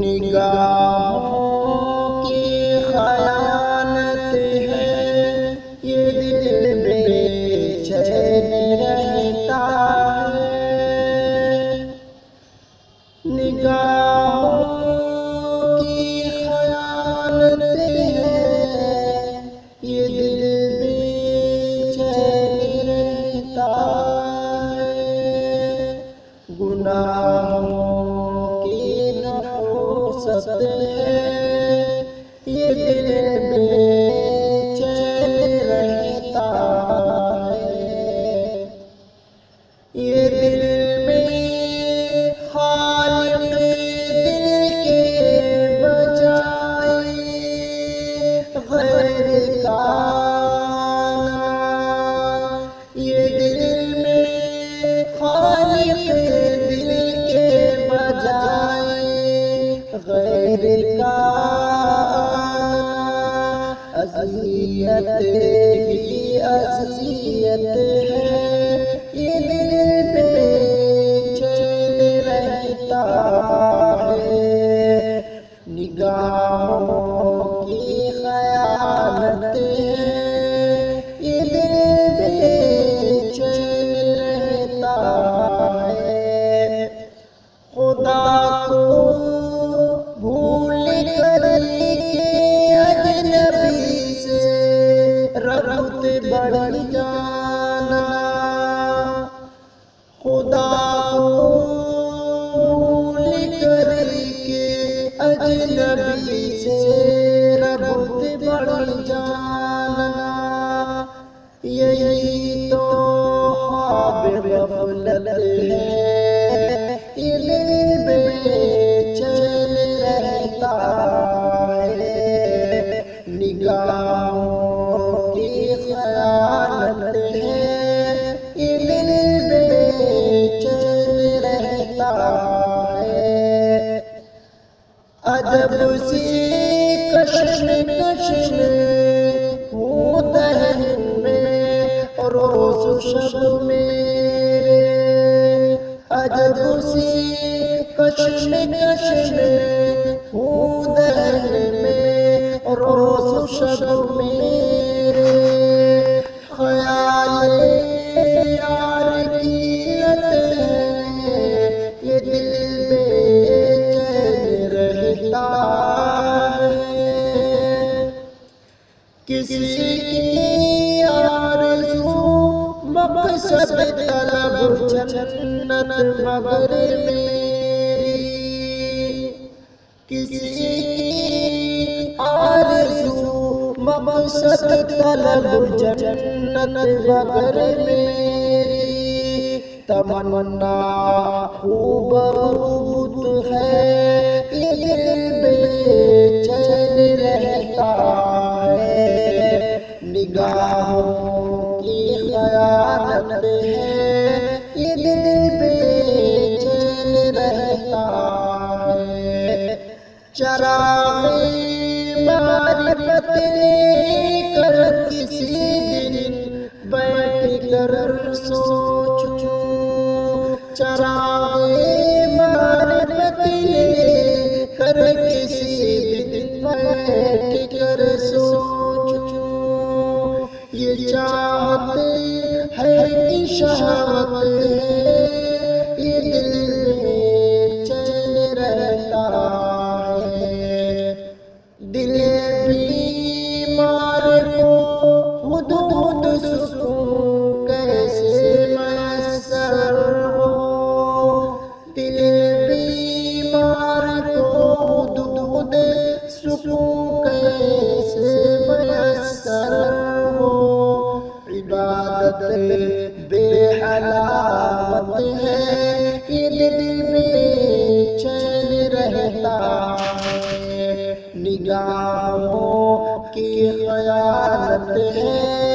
نگاہوں کی خیانت ہے، یہ دل بے چین رہتا ہے۔ نگاہوں کی خیانت ہے، یہ دل بے چین رہتا ہے۔ گناہوں ہے، یہ دل بے چین رہتا ہے۔ یہ دل میں خالق دل کے بجائے غیر کا نام، یہ دل میں خالق دل کے بجائے غیر کا اذیت ہی اذیت ہے، یہ دل بے چین رہتا ہے۔ نگاہوں کی خیانت ہے، یہ دل بے چین رہتا ہے۔ خدا کو بھول کر کے اجنبی سے ربط بڑھ جانا، خدا کو بھول کر کے اجنبی سے ربط بڑھ جانا، یہی تو خواب غفلت ہے، یہ دل بے چین رہتا ہے۔ نگاہوں کی خیانت ہے، یہ دل بے چین رہتا ہے۔ عجب سی کشمکش ہوں دہن میں روز و شب میرے، عجب سی کشمکش ہوں دہن میں روز و شب میرے، خیال یار کی لت ہے، یہ دل بے چین رہتا ہے۔ کسی کی آرزو مقصد طلب جنت مگر میری، کسی کی آرزو مقصد طلب جنت مگر میری، تمنا خوب بہت ہے، یہ دل بے چین رہتا ہے۔ نگاہوں کی خیانت ہے، یہ دل بے چین رہتا ہے۔ چراغ معرفت لے کر کسی دن بیٹھ کر سوچوں، چراغ معرفت لے کر کسی دن بیٹھ کر سوچوں، یہ چاہت ہے کہ شہوت ہے، یہ دل بے چین رہتا ہے۔ دل بیمار کو خود خود سکون کیسے میسر ہو، دل بیمار کو خود خود سکون کیسے میسر ہو، عبادت بے حلاوت ہے، یہ دل بے چین رہتا ہے۔ نگاہوں کی خیانت ہے،